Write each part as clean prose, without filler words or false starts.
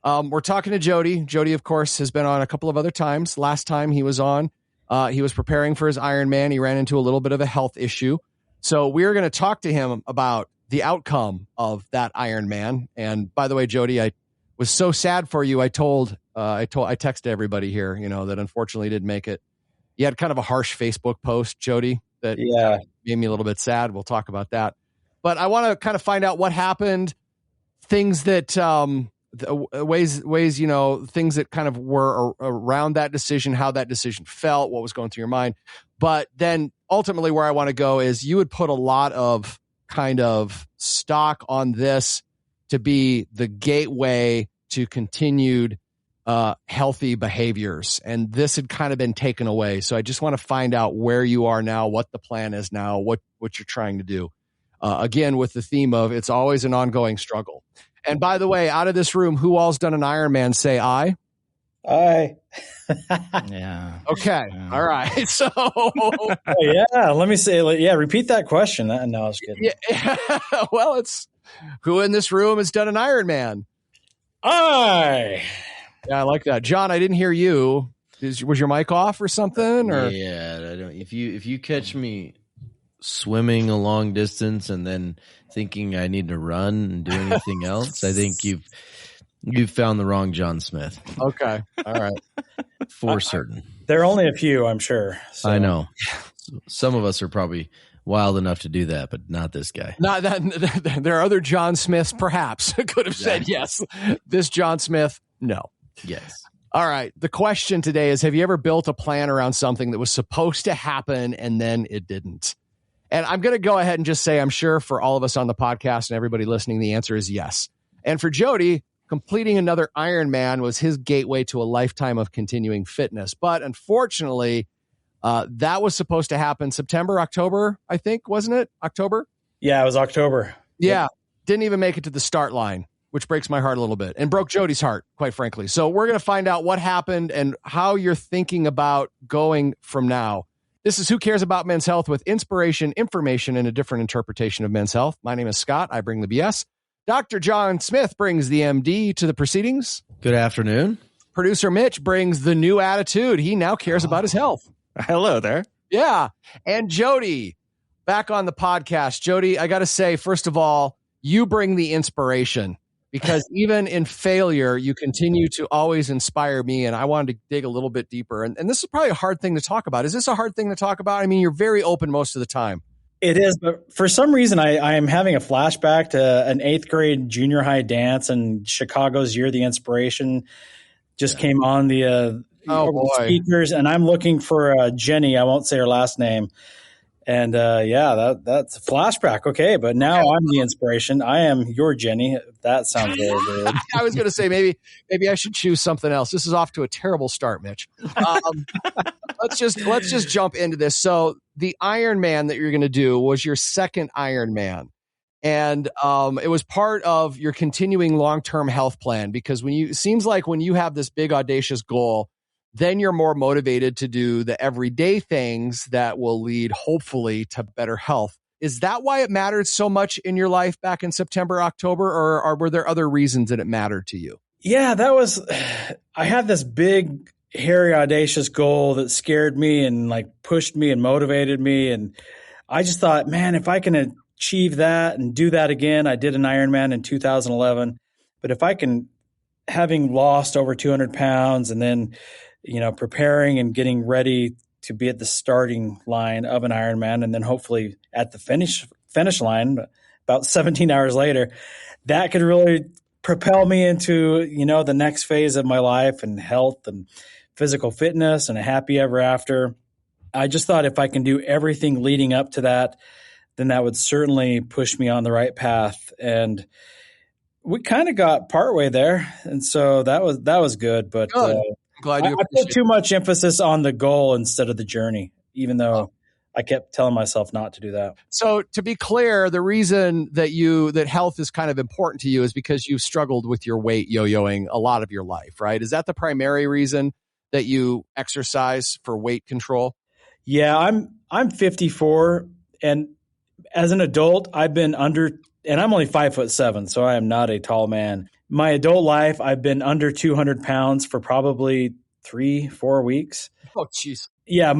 We're talking to Jody. Jody, of course, has been on a couple of other times. Last time he was on, he was preparing for his Ironman. He ran into a little bit of a health issue. So we're going to talk to him about the outcome of that Ironman. And by the way, Jody, I was so sad for you. I texted everybody here, that unfortunately didn't make it. You had kind of a harsh Facebook post, Jody, that made me a little bit sad. We'll talk about that. But I want to kind of find out what happened, things that, ways, things that kind of were around that decision, how that decision felt, what was going through your mind. But then ultimately where I want to go is you would put a lot of kind of stock on this to be the gateway to continued healthy behaviors. And this had kind of been taken away. So I just want to find out where you are now, what the plan is now, what you're trying to do. Again, with the theme of it's always an ongoing struggle. And by the way, out of this room, who all's done an Ironman, say aye. Aye. Yeah. Okay. Yeah. All right. So. Let me say, repeat that question. No, I was kidding. Yeah. Well, it's who in this room has done an Ironman? Aye. Yeah, I like that. John, I didn't hear you. Was your mic off or something? Or? Yeah, I don't. If you catch me swimming a long distance and then thinking I need to run and do anything else, I think you've found the wrong John Smith. Okay. All right. For certain. There are only a few, I'm sure. So. I know. Some of us are probably wild enough to do that, but not this guy. Not that there are other John Smiths perhaps could have said yes. This John Smith, no. Yes. All right. The question today is, have you ever built a plan around something that was supposed to happen and then it didn't? And I'm going to go ahead and just say, I'm sure for all of us on the podcast and everybody listening, the answer is yes. And for Jody, completing another Ironman was his gateway to a lifetime of continuing fitness. But unfortunately, that was supposed to happen September, October, I think, wasn't it? October? Yeah, it was October. Yeah. Didn't even make it to the start line, which breaks my heart a little bit and broke Jody's heart, quite frankly. So we're going to find out what happened and how you're thinking about going from now. This is Who Cares About Men's Health with inspiration, information, and a different interpretation of men's health. My name is Scott. I bring the BS. Dr. John Smith brings the MD to the proceedings. Good afternoon. Producer Mitch brings the new attitude. He now cares about his health. Hello there. Yeah. And Jody, back on the podcast. Jody, I got to say, first of all, you bring the inspiration. Because even in failure, you continue to always inspire me. And I wanted to dig a little bit deeper. And this is probably a hard thing to talk about. Is this a hard thing to talk about? I mean, you're very open most of the time. It is. But for some reason, I am having a flashback to an 8th grade junior high dance, and Chicago's Year the Inspiration just came on the speakers. And I'm looking for Jenny. I won't say her last name. And that's a flashback. Okay, but now I'm the inspiration. I am your Jenny. That sounds very good. I was going to say maybe I should choose something else. This is off to a terrible start, Mitch. Let's just jump into this. So the Ironman that you're going to do was your second Ironman, and it was part of your continuing long-term health plan, because it seems like when you have this big audacious goal, then you're more motivated to do the everyday things that will lead, hopefully, to better health. Is that why it mattered so much in your life back in September, October, or were there other reasons that it mattered to you? Yeah, I had this big, hairy, audacious goal that scared me and pushed me and motivated me. And I just thought, man, if I can achieve that and do that again, I did an Ironman in 2011. But if I can, having lost over 200 pounds and then preparing and getting ready to be at the starting line of an Ironman, and then hopefully at the finish line about 17 hours later, that could really propel me into, the next phase of my life and health and physical fitness and a happy ever after. I just thought if I can do everything leading up to that, then that would certainly push me on the right path. And we kind of got partway there. And so that was good, but Glad I put too much emphasis on the goal instead of the journey, even though I kept telling myself not to do that. So to be clear, the reason that health is kind of important to you is because you've struggled with your weight yo-yoing a lot of your life, right? Is that the primary reason that you exercise for weight control? Yeah, I'm 54, and as an adult, I've been under, and I'm only 5'7", so I am not a tall man. my adult life, I've been under 200 pounds for probably 3-4 weeks. Oh, jeez. Yeah,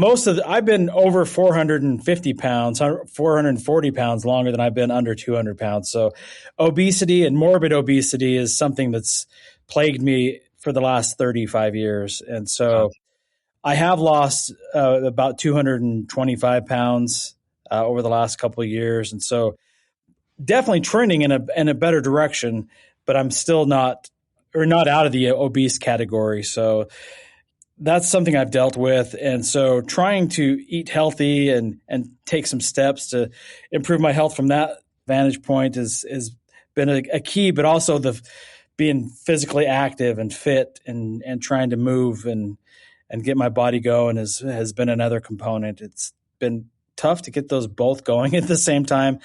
I've been over 450 pounds, 440 pounds longer than I've been under 200 pounds. So obesity and morbid obesity is something that's plagued me for the last 35 years. And so I have lost about 225 pounds over the last couple of years. And so definitely trending in a better direction, but I'm still not out of the obese category. So that's something I've dealt with. And so trying to eat healthy and take some steps to improve my health from that vantage point has been a key, but also being physically active and fit and trying to move and get my body going has been another component. It's been tough to get those both going at the same time,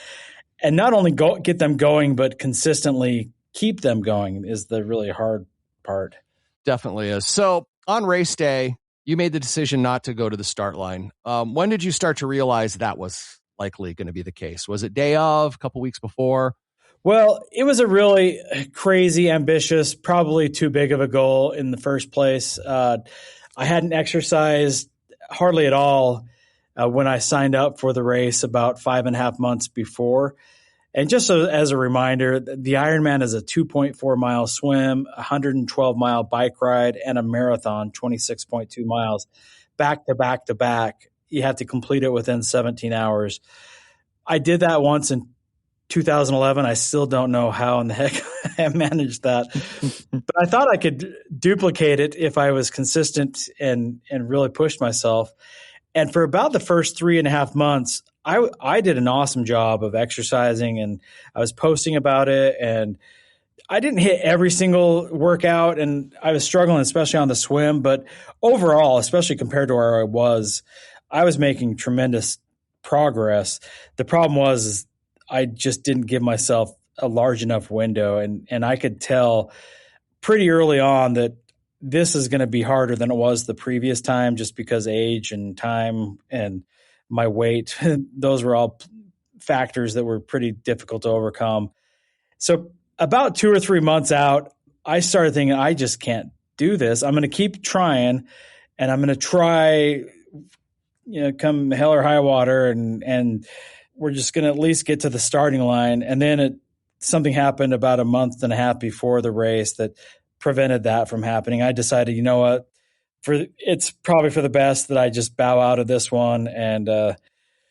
and not only get them going, but consistently keep them going is the really hard part. Definitely is. So on race day, you made the decision not to go to the start line. When did you start to realize that was likely going to be the case? Was it day of, a couple weeks before? Well, it was a really crazy, ambitious, probably too big of a goal in the first place. I hadn't exercised hardly at all when I signed up for the race about 5.5 months before. And just as a reminder, the Ironman is a 2.4 mile swim, 112 mile bike ride, and a marathon, 26.2 miles, back to back to back. You have to complete it within 17 hours. I did that once in 2011. I still don't know how in the heck I managed that, but I thought I could duplicate it if I was consistent and really pushed myself. And for about the first 3.5 months, I did an awesome job of exercising, and I was posting about it, and I didn't hit every single workout, and I was struggling, especially on the swim. But overall, especially compared to where I was making tremendous progress. The problem was I just didn't give myself a large enough window, and I could tell pretty early on that this is going to be harder than it was the previous time, just because age and time and my weight, those were all factors that were pretty difficult to overcome. So about 2 or 3 months out, I started thinking, I just can't do this. I'm going to keep trying, and I'm going to try, come hell or high water, and we're just going to at least get to the starting line. And then something happened about 1.5 months before the race that prevented that from happening. I decided, you know what, it's probably for the best that I just bow out of this one and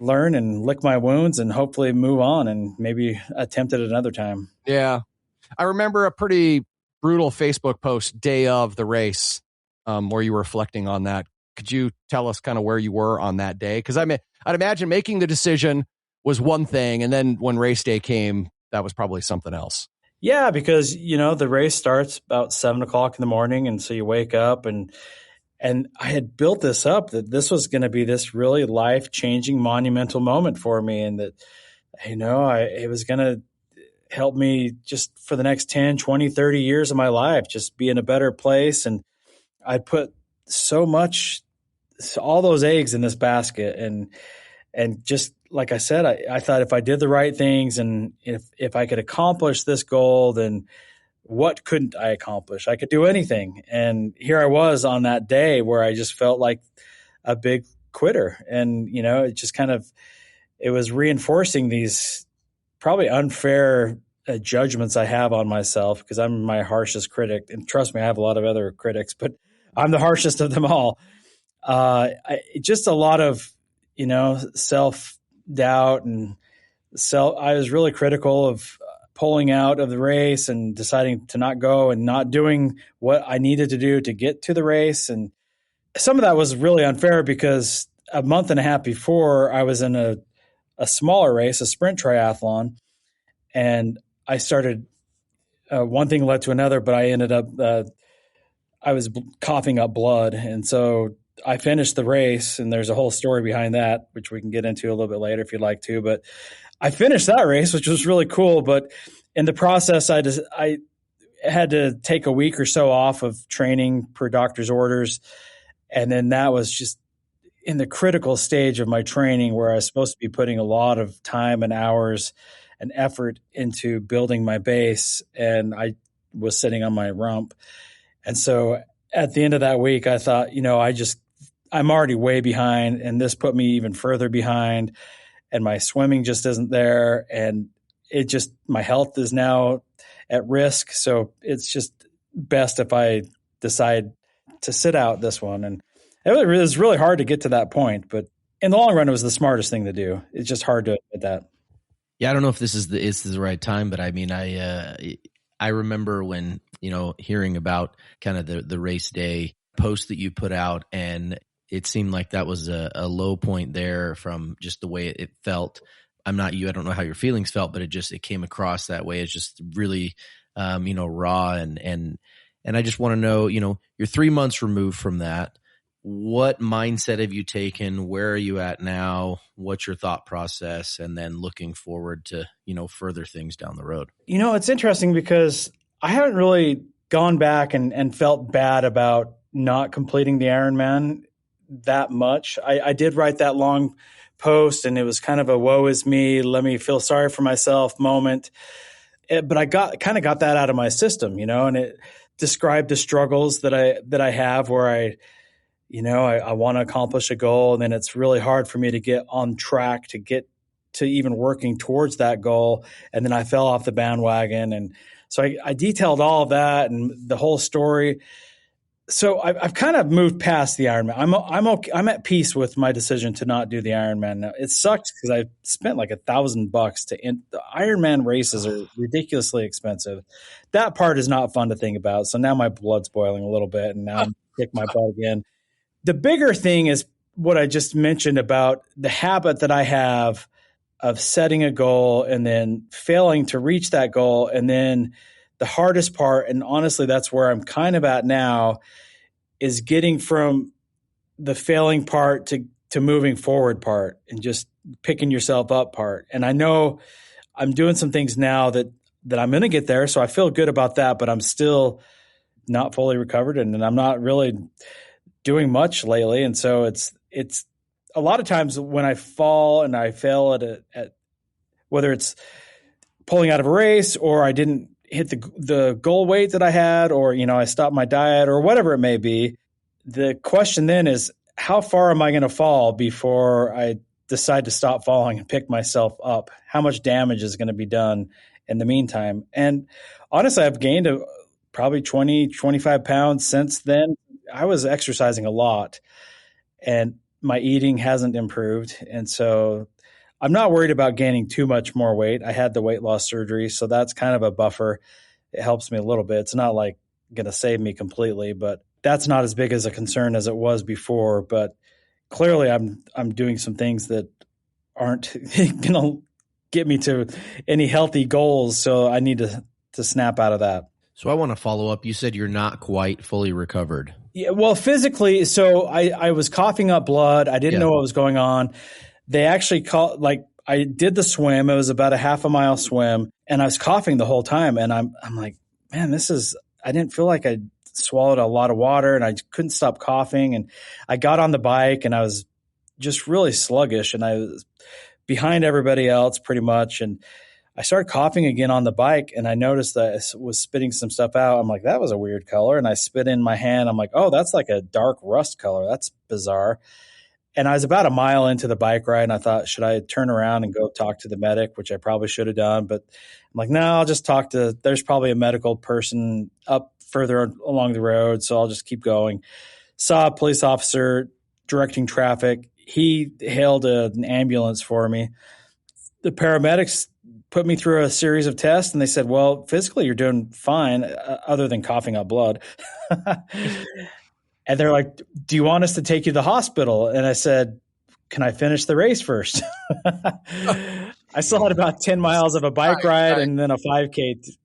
learn and lick my wounds and hopefully move on and maybe attempt it another time. Yeah. I remember a pretty brutal Facebook post day of the race where you were reflecting on that. Could you tell us kind of where you were on that day? Because I'd imagine making the decision was one thing, and then when race day came, that was probably something else. Yeah, because, the race starts about 7:00 in the morning. And so you wake up and I had built this up that this was going to be this really life-changing, monumental moment for me. And that, it was going to help me just for the next 10, 20, 30 years of my life, just be in a better place. And I put all those eggs in this basket. And just like I said, I thought if I did the right things and if I could accomplish this goal, then what couldn't I accomplish? I could do anything. And here I was on that day where I just felt like a big quitter. And, it just it was reinforcing these probably unfair judgments I have on myself, because I'm my harshest critic. And trust me, I have a lot of other critics, but I'm the harshest of them all. Just a lot of, self-doubt and I was really critical of pulling out of the race and deciding to not go and not doing what I needed to do to get to the race. And some of that was really unfair because 1.5 months before I was in a smaller race, a sprint triathlon, and I started, one thing led to another, but I ended up, I was coughing up blood. And so I finished the race, and there's a whole story behind that, which we can get into a little bit later if you'd like to, but I finished that race, which was really cool. But in the process, I had to take a week or so off of training per doctor's orders. And then that was just in the critical stage of my training where I was supposed to be putting a lot of time and hours and effort into building my base. And I was sitting on my rump. And so at the end of that week, I thought, I'm already way behind, and this put me even further behind, and my swimming just isn't there. And my health is now at risk. So it's just best if I decide to sit out this one. And it was really hard to get to that point, but in the long run, it was the smartest thing to do. It's just hard to admit that. Yeah, I don't know if this is the right time, but I mean, I remember when, hearing about kind of the race day post that you put out, and it seemed like that was a low point there from just the way it felt. I'm not you. I don't know how your feelings felt, but it came across that way. It's just really, raw. And I just want to know, you're 3 months removed from that. What mindset have you taken? Where are you at now? What's your thought process? And then looking forward to, further things down the road. It's interesting because I haven't really gone back and felt bad about not completing the Ironman that much. I did write that long post, and it was kind of a woe is me, let me feel sorry for myself moment. But I got that out of my system, and it described the struggles that I have where I want to accomplish a goal, and then it's really hard for me to get on track to get to even working towards that goal. And then I fell off the bandwagon. And so I detailed all of that and the whole story. So I've kind of moved past the Ironman. I'm okay. I'm at peace with my decision to not do the Ironman now. It sucks because I spent like $1,000 the Ironman races are ridiculously expensive. That part is not fun to think about. So now my blood's boiling a little bit, and now I'm kick my butt again. The bigger thing is what I just mentioned about the habit that I have of setting a goal and then failing to reach that goal. And then the hardest part, and honestly, that's where I'm kind of at now, is getting from the failing part to moving forward part and just picking yourself up part. And I know I'm doing some things now that I'm going to get there. So I feel good about that, but I'm still not fully recovered, and I'm not really doing much lately. And so it's a lot of times when I fall and I fail at whether it's pulling out of a race, or I didn't hit the goal weight that I had, or, I stopped my diet, or whatever it may be. The question then is, how far am I going to fall before I decide to stop falling and pick myself up? How much damage is going to be done in the meantime? And honestly, I've gained probably 20, 25 pounds since then. I was exercising a lot, and my eating hasn't improved. And so I'm not worried about gaining too much more weight. I had the weight loss surgery, so that's kind of a buffer. It helps me a little bit. It's not like going to save me completely, but that's not as big as a concern as it was before. But clearly I'm doing some things that aren't going to get me to any healthy goals. So I need to snap out of that. So I want to follow up. You said you're not quite fully recovered. Yeah, well, physically, so I was coughing up blood. I didn't know what was going on. They actually I did the swim. It was about a half a mile swim, and I was coughing the whole time. And I'm like, man, I didn't feel like I swallowed a lot of water, and I couldn't stop coughing. And I got on the bike, and I was just really sluggish, and I was behind everybody else pretty much. And I started coughing again on the bike, and I noticed that I was spitting some stuff out. I'm like, that was a weird color. And I spit in my hand. I'm like, oh, that's like a dark rust color. That's bizarre. And I was about a mile into the bike ride, and I thought, should I turn around and go talk to the medic, which I probably should have done. But I'm like, no, I'll just there's probably a medical person up further along the road, so I'll just keep going. Saw a police officer directing traffic. He hailed an ambulance for me. The paramedics put me through a series of tests, and they said, well, physically you're doing fine other than coughing up blood. And they're like, do you want us to take you to the hospital? And I said, can I finish the race first? I still had about 10 miles of a bike ride and then a 5K.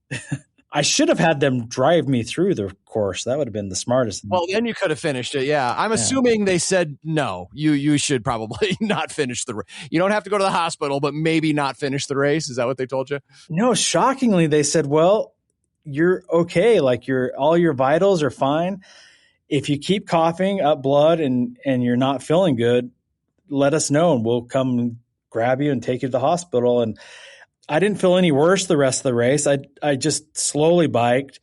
I should have had them drive me through the course. That would have been the smartest thing. Well, then you could have finished it. Yeah. I'm assuming they said, no, you should probably not finish the race. You don't have to go to the hospital, but maybe not finish the race. Is that what they told you? No, shockingly, they said, well, you're okay. Like all your vitals are fine. If you keep coughing up blood and you're not feeling good, let us know and we'll come grab you and take you to the hospital. And I didn't feel any worse the rest of the race. I just slowly biked.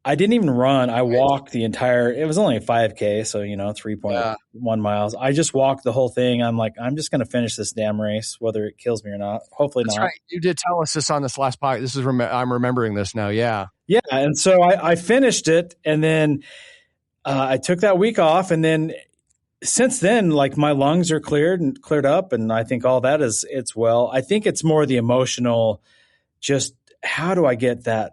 I didn't even run. I walked the entire, it was only a 5K. So, 3.1 miles. I just walked the whole thing. I'm like, I'm just going to finish this damn race, whether it kills me or not. Hopefully That's not. right. You did tell us this on this last podcast. This is, I'm remembering this now. Yeah. Yeah. And so I finished it, and then I took that week off. And then since then, like, my lungs are cleared up. And I think all that it's well. I think it's more the emotional, just how do I get the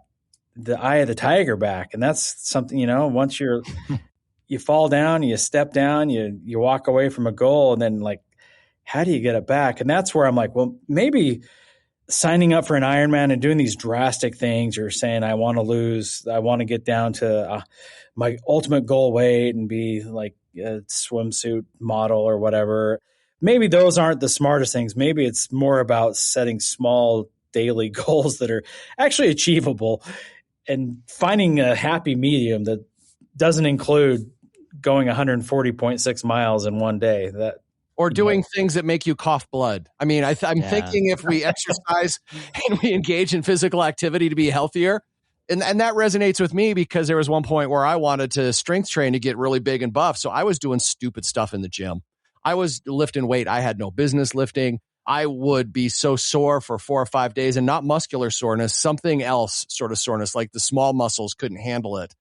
eye of the tiger back? And that's something, once you fall down, you step down, you walk away from a goal, and then, like, how do you get it back? And that's where I'm like, well, maybe signing up for an Ironman and doing these drastic things, or saying, I want to get down to my ultimate goal weight and be like a swimsuit model or whatever. Maybe those aren't the smartest things. Maybe it's more about setting small daily goals that are actually achievable, and finding a happy medium that doesn't include going 140.6 miles in one day. Or doing things that make you cough blood. I mean, I'm thinking if we exercise and we engage in physical activity to be healthier, and that resonates with me, because there was one point where I wanted to strength train to get really big and buff. So I was doing stupid stuff in the gym. I was lifting weight I had no business lifting. I would be so sore for 4 or 5 days, and not muscular soreness, something else sort of soreness, like the small muscles couldn't handle it,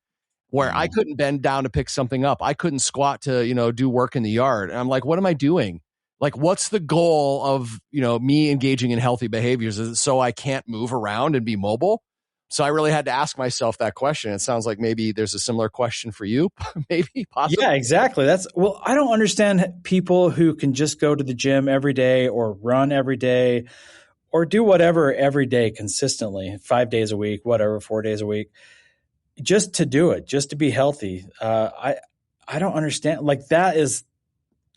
where I couldn't bend down to pick something up. I couldn't squat to, do work in the yard. And I'm like, what am I doing? Like, what's the goal of, me engaging in healthy behaviors? Is it so I can't move around and be mobile? So I really had to ask myself that question. It sounds like maybe there's a similar question for you, maybe, possibly. Yeah, exactly. I don't understand people who can just go to the gym every day, or run every day, or do whatever every day consistently, 5 days a week, whatever, 4 days a week, just to do it, just to be healthy. I don't understand. Like, that is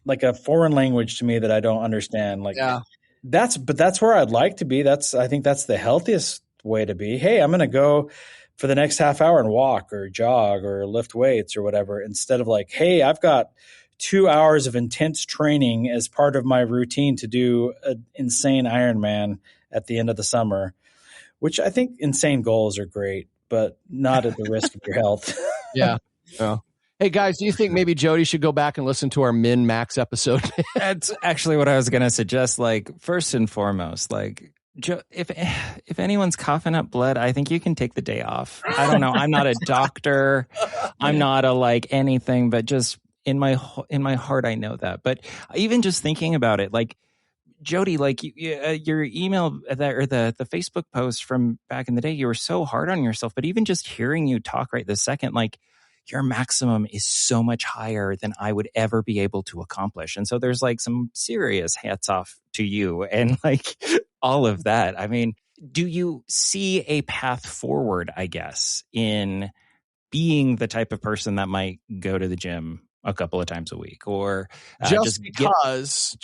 like a foreign language to me that I don't understand. Like, yeah. That's where I'd like to be. I think that's the healthiest way to be. Hey, I'm going to go for the next half hour and walk or jog or lift weights or whatever, instead of like, hey, I've got 2 hours of intense training as part of my routine to do an insane Ironman at the end of the summer, which I think insane goals are great, but not at the risk of your health. Yeah. Hey guys, do you think maybe Jody should go back and listen to our Min Max episode? That's actually what I was going to suggest. Like, first and foremost, like, if anyone's coughing up blood, I think you can take the day off. I don't know. I'm not a doctor. I'm not a like anything, but just in my heart, I know that. But even just thinking about it, like, Jody, like, your email or the Facebook post from back in the day, you were so hard on yourself. But even just hearing you talk right this second, like, your maximum is so much higher than I would ever be able to accomplish. And so there's like some serious hats off to you and like all of that. I mean, do you see a path forward, I guess, in being the type of person that might go to the gym a couple of times a week, or just because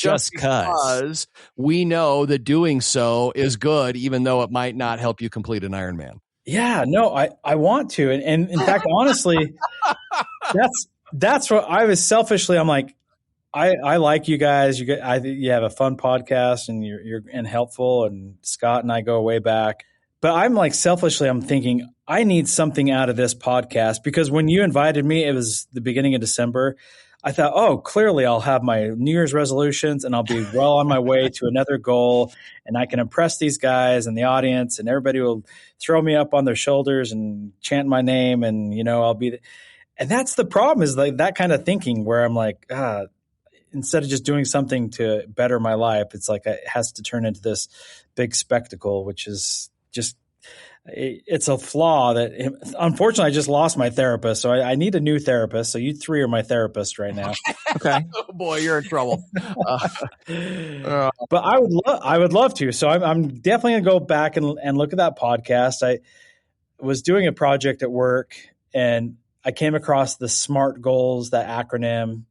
we know that doing so is good, even though it might not help you complete an Ironman? Yeah, no, I want to. And in fact, honestly, that's what I was selfishly, I'm like, I like you guys. You have a fun podcast, and you're and helpful, and Scott and I go way back. But I'm like, selfishly, I'm thinking I need something out of this podcast, because when you invited me, it was the beginning of December. I thought, oh, clearly I'll have my New Year's resolutions, and I'll be well on my way to another goal, and I can impress these guys and the audience, and everybody will throw me up on their shoulders and chant my name, and I'll be. And that's the problem, is like that kind of thinking where I'm like, instead of just doing something to better my life, it's like it has to turn into this big spectacle, which is just. It's a flaw that, unfortunately, I just lost my therapist. So I need a new therapist. So you three are my therapists right now. Okay. Oh boy, you're in trouble. But I would love to. So I'm definitely going to go back and look at that podcast. I was doing a project at work, and I came across the SMART goals, that acronym.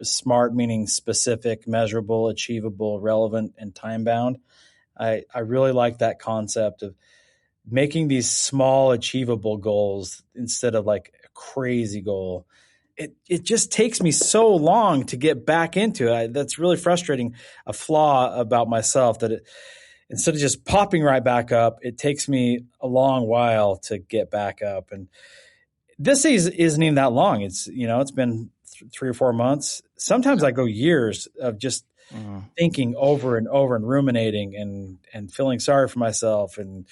SMART meaning specific, measurable, achievable, relevant, and time bound. I really like that concept of making these small, achievable goals instead of like a crazy goal. It just takes me so long to get back into it. That's really frustrating. A flaw about myself, that instead of just popping right back up, it takes me a long while to get back up. And this isn't even that long. It's been 3 or 4 months. Sometimes I go years of just thinking over and over and ruminating and feeling sorry for myself and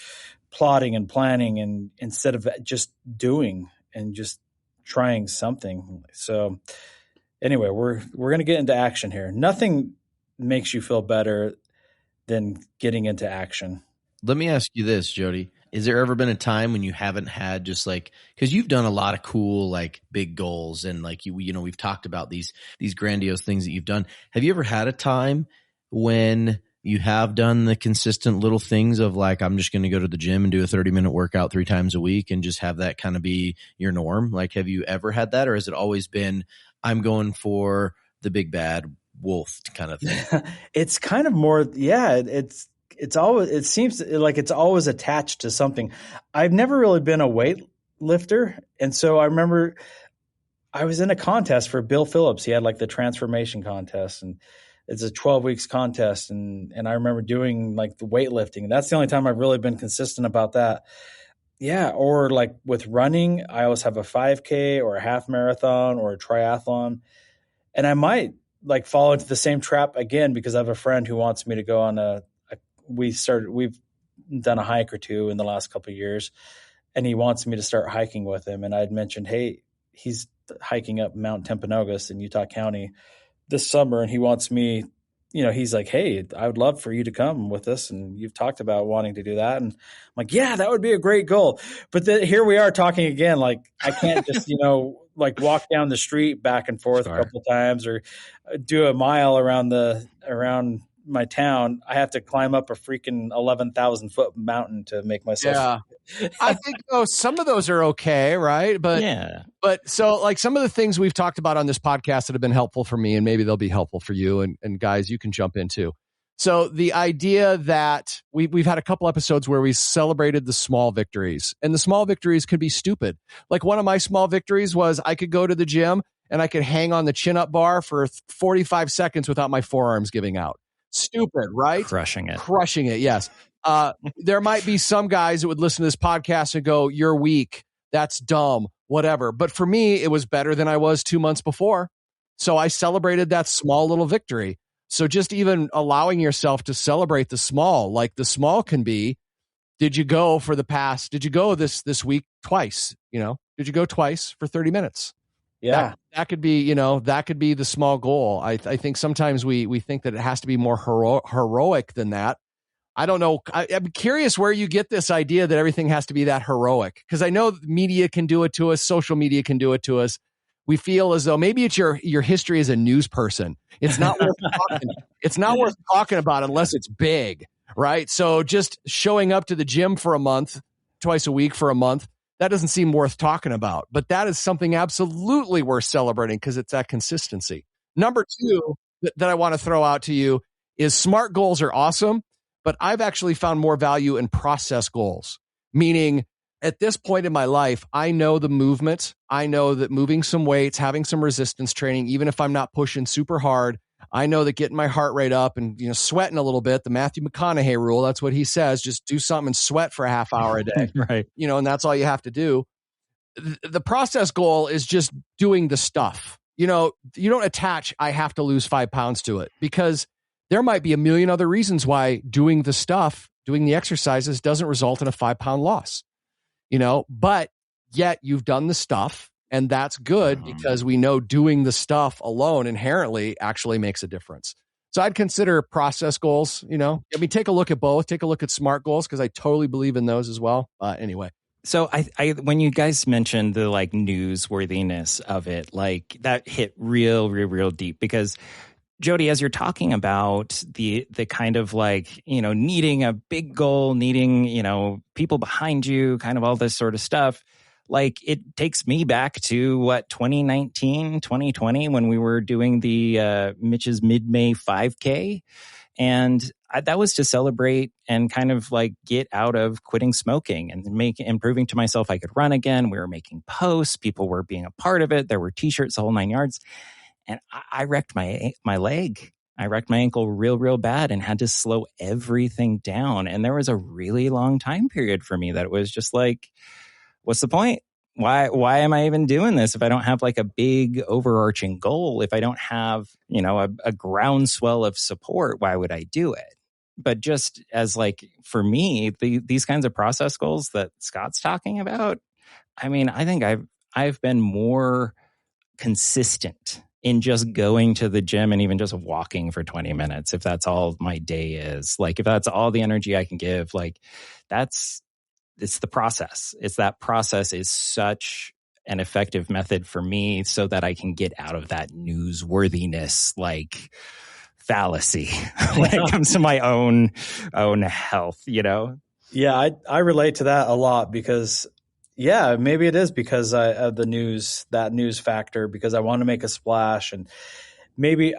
plotting and planning, and instead of just doing and just trying something. So anyway, we're going to get into action here. Nothing makes you feel better than getting into action. Let me ask you this, Jody. Has there ever been a time when you haven't had just like, because you've done a lot of cool, like big goals, and like we've talked about these grandiose things that you've done. Have you ever had a time when you have done the consistent little things of like, I'm just going to go to the gym and do a 30-minute workout 3 times a week and just have that kind of be your norm? Like, have you ever had that, or has it always been, I'm going for the big bad wolf kind of thing? It's kind of more, yeah, it's always, it seems like it's always attached to something. I've never really been a weight lifter. And so I remember I was in a contest for Bill Phillips. He had like the transformation contest, and it's a 12 weeks contest. And I remember doing like the weightlifting. That's the only time I've really been consistent about that. Yeah. Or like with running, I always have a 5K or a half marathon or a triathlon. And I might like fall into the same trap again because I have a friend who wants me to go on we've done a hike or two in the last couple of years, and he wants me to start hiking with him. And I'd mentioned, hey, he's hiking up Mount Timpanogos in Utah County this summer, and he wants me, he's like, hey, I would love for you to come with us, and you've talked about wanting to do that. And I'm like, yeah, that would be a great goal. But here we are talking again, like I can't just, like walk down the street back and forth a couple of times or do a mile around my town. I have to climb up a freaking 11,000 foot mountain to make myself. Yeah. I think some of those are okay. Right. But so like some of the things we've talked about on this podcast that have been helpful for me, and maybe they'll be helpful for you, and guys, you can jump into. So the idea that we've had a couple episodes where we celebrated the small victories, and the small victories could be stupid. Like one of my small victories was I could go to the gym and I could hang on the chin up bar for 45 seconds without my forearms giving out. Stupid, right? Crushing it. Yes. There might be some guys that would listen to this podcast and go, you're weak. That's dumb, whatever. But for me, it was better than I was 2 months before. So I celebrated that small little victory. So just even allowing yourself to celebrate the small, like the small can be, did you go this week twice? Did you go twice for 30 minutes? Yeah. That could be, that could be the small goal. I think sometimes we think that it has to be more heroic than that. I don't know. I'm curious where you get this idea that everything has to be that heroic, because I know media can do it to us. Social media can do it to us. We feel as though maybe it's your history as a news person. It's not worth talking. It's not worth talking about unless it's big, right? So just showing up to the gym for a month, twice a week for a month, that doesn't seem worth talking about. But that is something absolutely worth celebrating because it's that consistency. Number 2 that I want to throw out to you is SMART goals are awesome, but I've actually found more value in process goals, meaning at this point in my life, I know the movement. I know that moving some weights, having some resistance training, even if I'm not pushing super hard, I know that getting my heart rate up and sweating a little bit, the Matthew McConaughey rule, that's what he says, just do something and sweat for a half hour a day. Right. And that's all you have to do. The process goal is just doing the stuff. You don't attach, I have to lose 5 pounds to it, because there might be a million other reasons why doing the stuff, doing the exercises doesn't result in a 5-pound loss. But yet you've done the stuff, and that's good because we know doing the stuff alone inherently actually makes a difference. So I'd consider process goals, take a look at both, take a look at SMART goals, because I totally believe in those as well. Anyway. So I when you guys mentioned the like newsworthiness of it, like that hit real deep, because Jody, as you're talking about the kind of like, needing a big goal, needing, people behind you, kind of all this sort of stuff, like it takes me back to 2019, 2020, when we were doing the Mitch's mid-May 5K. And that was to celebrate and kind of like get out of quitting smoking and proving to myself I could run again. We were making posts. People were being a part of it. There were T-shirts, the whole 9 yards. And I wrecked my leg. I wrecked my ankle real bad and had to slow everything down. And there was a really long time period for me that it was just like, what's the point? Why am I even doing this if I don't have like a big overarching goal? If I don't have, a groundswell of support, why would I do it? But just as like, for me, these kinds of process goals that Scott's talking about, I mean, I think I've been more consistent in just going to the gym and even just walking for 20 minutes, if that's all my day is. Like, if that's all the energy I can give, like it's the process. It's that process is such an effective method for me so that I can get out of that newsworthiness, like fallacy when it comes to my own health, Yeah, I relate to that a lot because, yeah, maybe it is because of the news, that news factor, because I want to make a splash. And maybe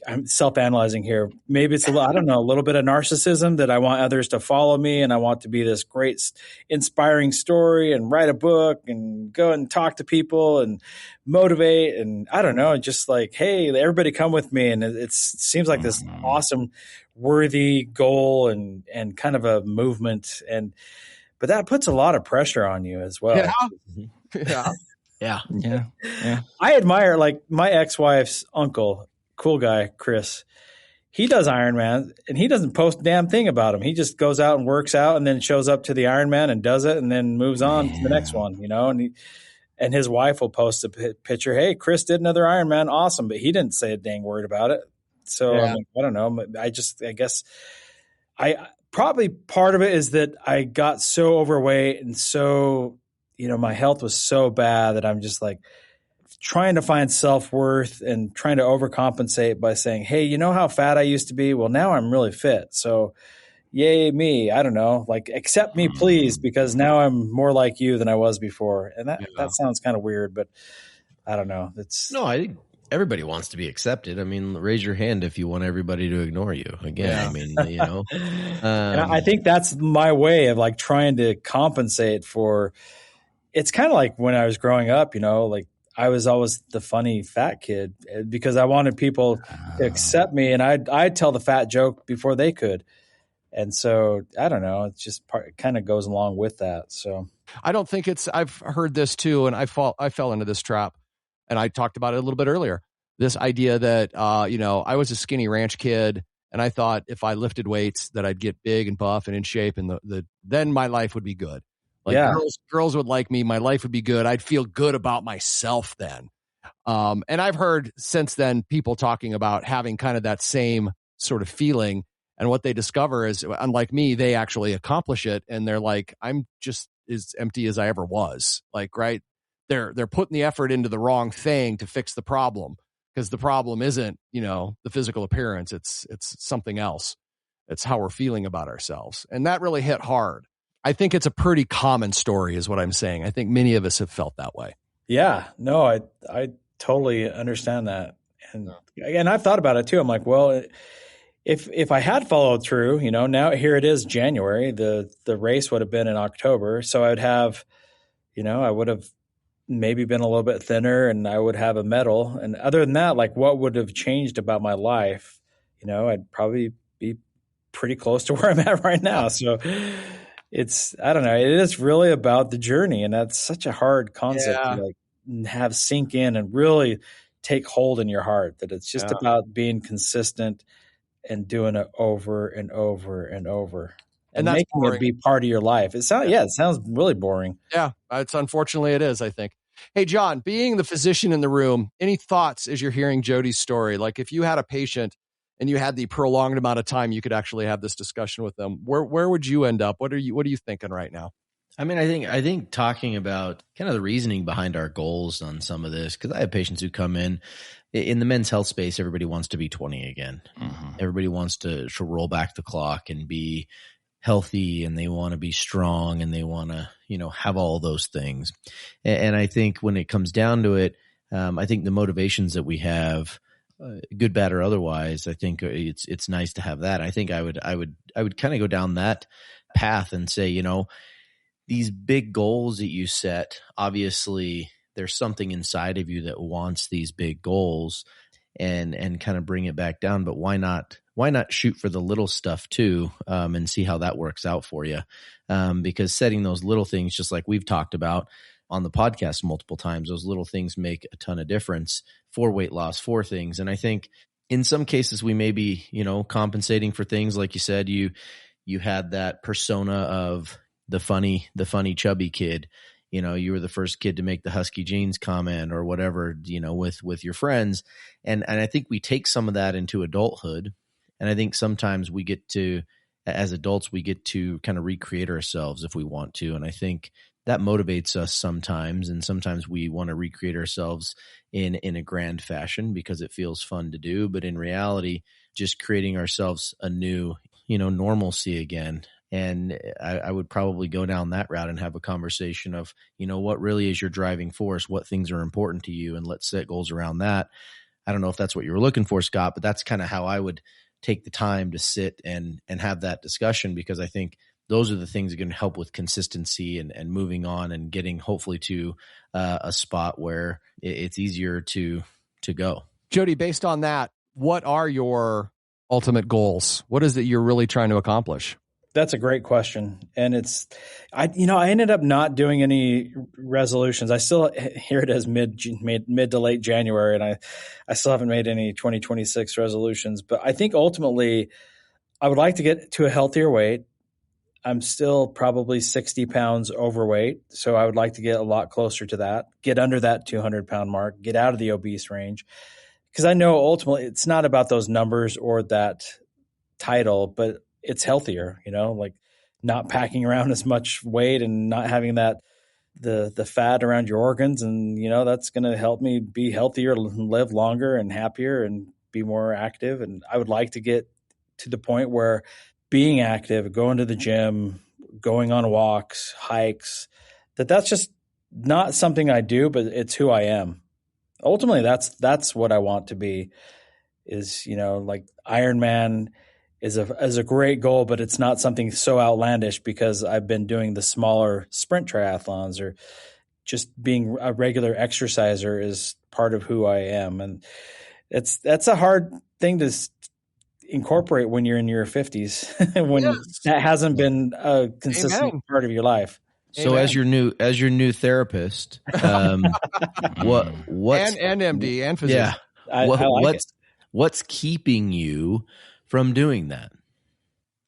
I'm self-analyzing here. Maybe it's a little bit of narcissism that I want others to follow me, and I want to be this great, inspiring story and write a book and go and talk to people and motivate. And I don't know, just like, hey, everybody come with me. And it seems like this awesome, worthy goal and kind of a movement. But that puts a lot of pressure on you as well. Yeah. I admire, like, my ex-wife's uncle, cool guy, Chris. He does Ironman, and he doesn't post a damn thing about him. He just goes out and works out and then shows up to the Ironman and does it and then moves on to the next one, and his wife will post a picture. Hey, Chris did another Ironman. Awesome. But he didn't say a dang word about it. So I don't know. I guess probably part of it is that I got so overweight and so, my health was so bad that I'm just like trying to find self-worth and trying to overcompensate by saying, hey, you know how fat I used to be? Well, now I'm really fit. So yay me. I don't know, like, accept me, please, because now I'm more like you than I was before. And that sounds kind of weird, but I don't know. No, I think everybody wants to be accepted. I mean, raise your hand if you want everybody to ignore you. Again, I mean, and I think that's my way of like trying to compensate for. It's kind of like when I was growing up, like I was always the funny fat kid because I wanted people to accept me, and I'd tell the fat joke before they could. And so I don't know, it's just it kind of goes along with that. So I don't think I've heard this too, and I fell into this trap, and I talked about it a little bit earlier. This idea that I was a skinny ranch kid, and I thought if I lifted weights that I'd get big and buff and in shape, and then my life would be good. Like girls would like me, my life would be good. I'd feel good about myself then. And I've heard since then people talking about having kind of that same sort of feeling. And what they discover is, unlike me, they actually accomplish it. And they're like, I'm just as empty as I ever was. Like, right. They're putting the effort into the wrong thing to fix the problem, because the problem isn't, the physical appearance. It's something else. It's how we're feeling about ourselves. And that really hit hard. I think it's a pretty common story is what I'm saying. I think many of us have felt that way. Yeah, no, I totally understand that. And I've thought about it too. I'm like, well, if I had followed through, now here it is January, the race would have been in October. So I would have, I would have maybe been a little bit thinner and I would have a medal. And other than that, like, what would have changed about my life? I'd probably be pretty close to where I'm at right now. So I don't know. It is really about the journey, and that's such a hard concept to like have sink in and really take hold in your heart, that it's just about being consistent and doing it over and over and over and that's making boring. it be part of your life. It sounds really boring. Yeah, unfortunately it is, I think. Hey, John, being the physician in the room, any thoughts as you're hearing Jody's story? Like, if you had a patient and you had the prolonged amount of time you could actually have this discussion with them, where would you end up? What are you thinking right now? I mean, I think talking about kind of the reasoning behind our goals on some of this, because I have patients who come in the men's health space. Everybody wants to be 20 again. Mm-hmm. Everybody wants to roll back the clock and be healthy, and they want to be strong, and they want to, have all those things. And I think when it comes down to it, I think the motivations that we have, good, bad, or otherwise, I think it's nice to have that. I think I would kind of go down that path and say, these big goals that you set, obviously there's something inside of you that wants these big goals. and kind of bring it back down. But why not shoot for the little stuff too, and see how that works out for you? Because setting those little things, just like we've talked about on the podcast multiple times, those little things make a ton of difference for weight loss, for things. And I think in some cases we may be, compensating for things like you said. You had that persona of the funny chubby kid. You were the first kid to make the husky jeans comment or whatever, with your friends. And I think we take some of that into adulthood. And I think sometimes as adults, we get to kind of recreate ourselves if we want to. And I think that motivates us sometimes. And sometimes we want to recreate ourselves in a grand fashion because it feels fun to do. But in reality, just creating ourselves a new, normalcy again. And I would probably go down that route and have a conversation of, what really is your driving force? What things are important to you? And let's set goals around that. I don't know if that's what you were looking for, Scott, but that's kind of how I would take the time to sit and have that discussion, because I think those are the things that are going to help with consistency and moving on and getting hopefully to a spot where it's easier to go. Jody, based on that, what are your ultimate goals? What is it you're really trying to accomplish? That's a great question. And I ended up not doing any resolutions. I still hear it as mid to late January, and I still haven't made any 2026 resolutions. But I think ultimately I would like to get to a healthier weight. I'm still probably 60 pounds overweight. So I would like to get a lot closer to that, get under that 200-pound mark, get out of the obese range. Because I know ultimately it's not about those numbers or that title, but it's healthier, like not packing around as much weight and not having that the fat around your organs. And, that's going to help me be healthier, live longer and happier and be more active. And I would like to get to the point where being active, going to the gym, going on walks, hikes, that's just not something I do, but it's who I am. Ultimately, that's what I want to be is, like Ironman is a great goal, but it's not something so outlandish because I've been doing the smaller sprint triathlons, or just being a regular exerciser is part of who I am. And that's a hard thing to incorporate when you're in your 50s, when that hasn't been a consistent part of your life. So as your new therapist, what's and MD and physician. Yeah. What's keeping you from doing that?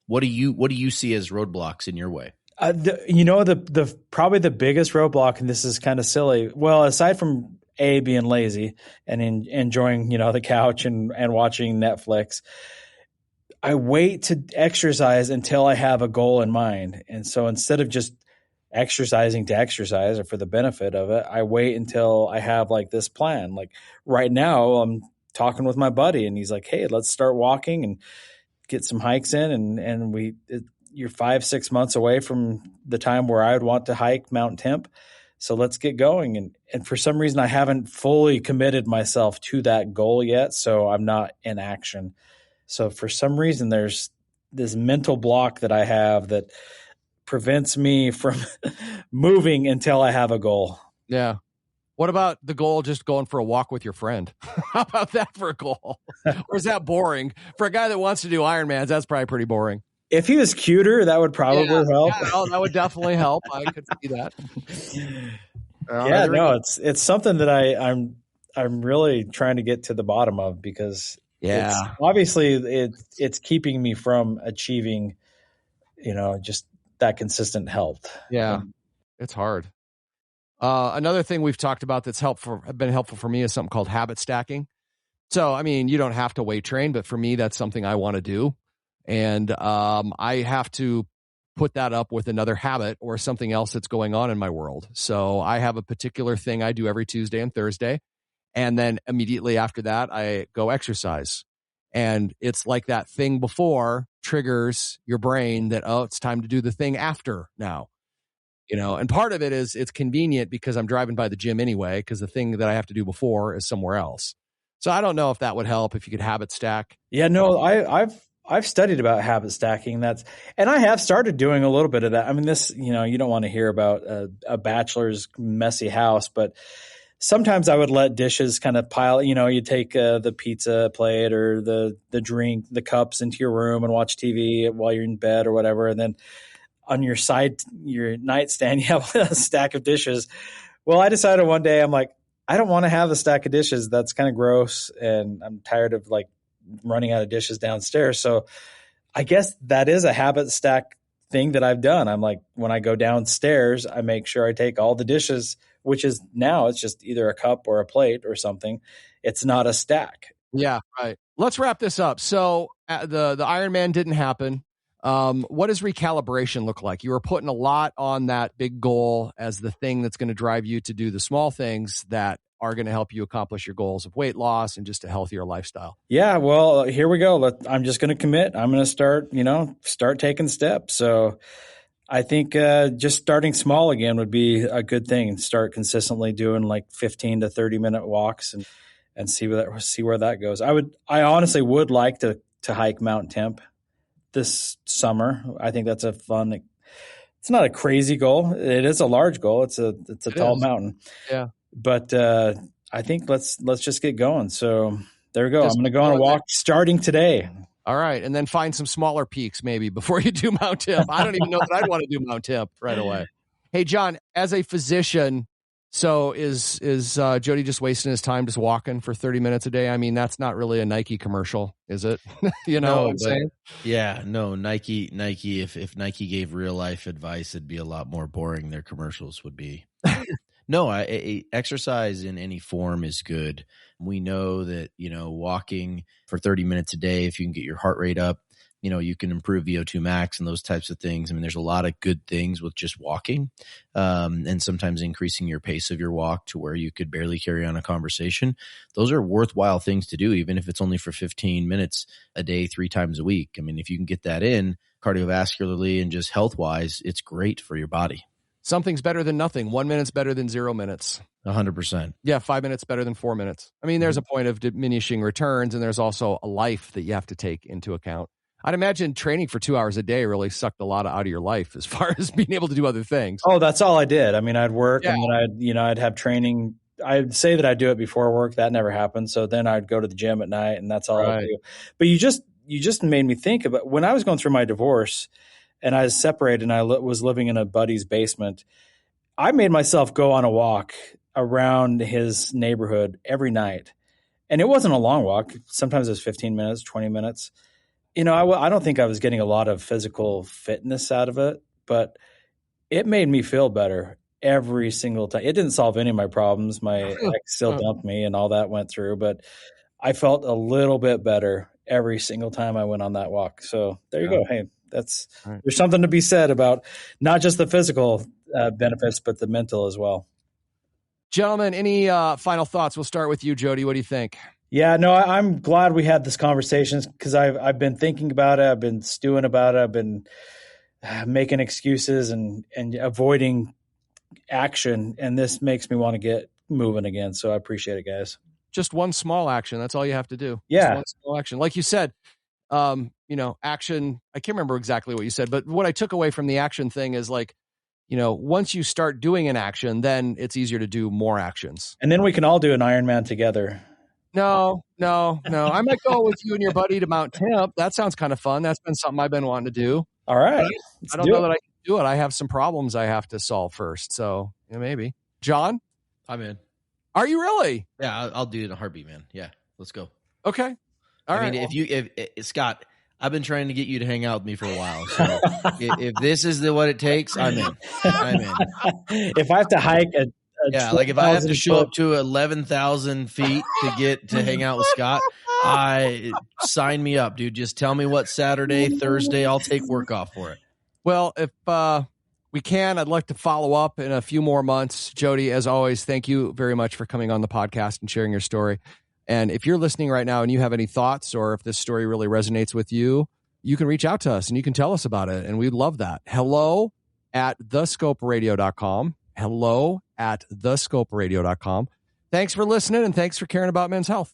What do you see as roadblocks in your way? The probably the biggest roadblock, and this is kind of silly. Well, aside from being lazy and enjoying, the couch and watching Netflix, I wait to exercise until I have a goal in mind. And so instead of just exercising to exercise or for the benefit of it, I wait until I have like this plan. Like right now, I'm talking with my buddy and he's like, "Hey, let's start walking and get some hikes in." And you're 5-6 months away from the time where I would want to hike Mount Temp. So let's get going. And for some reason, I haven't fully committed myself to that goal yet. So I'm not in action. So for some reason, there's this mental block that I have that prevents me from moving until I have a goal. Yeah. What about the goal, just going for a walk with your friend? How about that for a goal? Or is that boring? For a guy that wants to do Ironmans, that's probably pretty boring. If he was cuter, that would probably help. Yeah, that would definitely help. I could see that. It's something that I'm really trying to get to the bottom of, because obviously it's keeping me from achieving, just that consistent health. Yeah, it's hard. Another thing we've talked about that's been helpful for me is something called habit stacking. So, I mean, you don't have to weight train, but for me, that's something I want to do. And I have to put that up with another habit or something else that's going on in my world. So I have a particular thing I do every Tuesday and Thursday. And then immediately after that, I go exercise. And it's like that thing before triggers your brain that, it's time to do the thing after now. And part of it is it's convenient because I'm driving by the gym anyway, because the thing that I have to do before is somewhere else. So I don't know if that would help if you could habit stack. Yeah, no, I've studied about habit stacking. And I have started doing a little bit of that. I mean, this, you don't want to hear about a bachelor's messy house, but sometimes I would let dishes kind of pile, you take the pizza plate or the drink, the cups into your room and watch TV while you're in bed or whatever. And then on your nightstand, you have a stack of dishes. Well, I decided one day, I'm like, I don't want to have a stack of dishes. That's kind of gross. And I'm tired of like running out of dishes downstairs. So I guess that is a habit stack thing that I've done. I'm like, when I go downstairs, I make sure I take all the dishes, which is now it's just either a cup or a plate or something. It's not a stack. Yeah, right. Let's wrap this up. So the Ironman didn't happen. What does recalibration look like? You were putting a lot on that big goal as the thing that's going to drive you to do the small things that are going to help you accomplish your goals of weight loss and just a healthier lifestyle. Yeah, well, here we go. I'm just going to commit. I'm going to start taking steps. So I think just starting small again would be a good thing. Start consistently doing like 15 to 30-minute walks and see where that goes. I honestly would like to hike Mount Temp this summer. I think that's a fun. It's not a crazy goal. It is a large goal. It's a tall mountain. Yeah. But I think let's just get going. So there we go. I'm going to go on a walk starting today. All right. And then find some smaller peaks maybe before you do Mount Temp. I don't even know that I'd want to do Mount Temp right away. Hey, John, as a physician, so is Jody just wasting his time just walking for 30 minutes a day? I mean, that's not really a Nike commercial, is it? You know what I'm saying? Yeah, no, Nike, if Nike gave real life advice, it'd be a lot more boring. Their commercials would be. No, exercise in any form is good. We know that, walking for 30 minutes a day, if you can get your heart rate up, you can improve VO2 max and those types of things. I mean, there's a lot of good things with just walking, and sometimes increasing your pace of your walk to where you could barely carry on a conversation. Those are worthwhile things to do, even if it's only for 15 minutes a day, 3 times a week. I mean, if you can get that in cardiovascularly and just health wise, it's great for your body. Something's better than nothing. 1 minute's better than 0 minutes. 100%. Yeah, 5 minutes better than 4 minutes. I mean, there's a point of diminishing returns, and there's also a life that you have to take into account. I'd imagine training for 2 hours a day really sucked a lot out of your life as far as being able to do other things. Oh, that's all I did. I mean, I'd work and then I'd have training. I'd say that I'd do it before work. That never happened. So then I'd go to the gym at night and that's all I'd do. But you just made me think about when I was going through my divorce and I was separated and I was living in a buddy's basement. I made myself go on a walk around his neighborhood every night. And it wasn't a long walk. Sometimes it was 15 minutes, 20 minutes. I don't think I was getting a lot of physical fitness out of it, but it made me feel better every single time. It didn't solve any of my problems. My ex still dumped me and all that went through, but I felt a little bit better every single time I went on that walk. So there you go. Hey, there's something to be said about not just the physical benefits, but the mental as well. Gentlemen, any final thoughts? We'll start with you, Jody. What do you think? Yeah, no, I'm glad we had this conversation because I've been thinking about it. I've been stewing about it. I've been making excuses and avoiding action. And this makes me want to get moving again. So I appreciate it, guys. Just one small action. That's all you have to do. Yeah. Just one small action. Like you said, action. I can't remember exactly what you said, but what I took away from the action thing is like, once you start doing an action, then it's easier to do more actions. And then we can all do an Ironman together. No. I might go with you and your buddy to Mount Temp. That sounds kind of fun. That's been something I've been wanting to do. All right. I don't know that I can do it. I have some problems I have to solve first. So maybe. John? I'm in. Are you really? Yeah, I'll do it in a heartbeat, man. Yeah, let's go. Okay. All right. If Scott, I've been trying to get you to hang out with me for a while. So if this is what it takes, I'm in. If I have to hike like if I have to show up to 11,000 feet to hang out with Scott, sign me up, dude. Just tell me what Saturday, Thursday, I'll take work off for it. Well, if we can, I'd like to follow up in a few more months. Jody, as always, thank you very much for coming on the podcast and sharing your story. And if you're listening right now and you have any thoughts or if this story really resonates with you, you can reach out to us and you can tell us about it. And we'd love that. hello@thescoperadio.com. hello@thescoperadio.com. Thanks for listening and thanks for caring about men's health.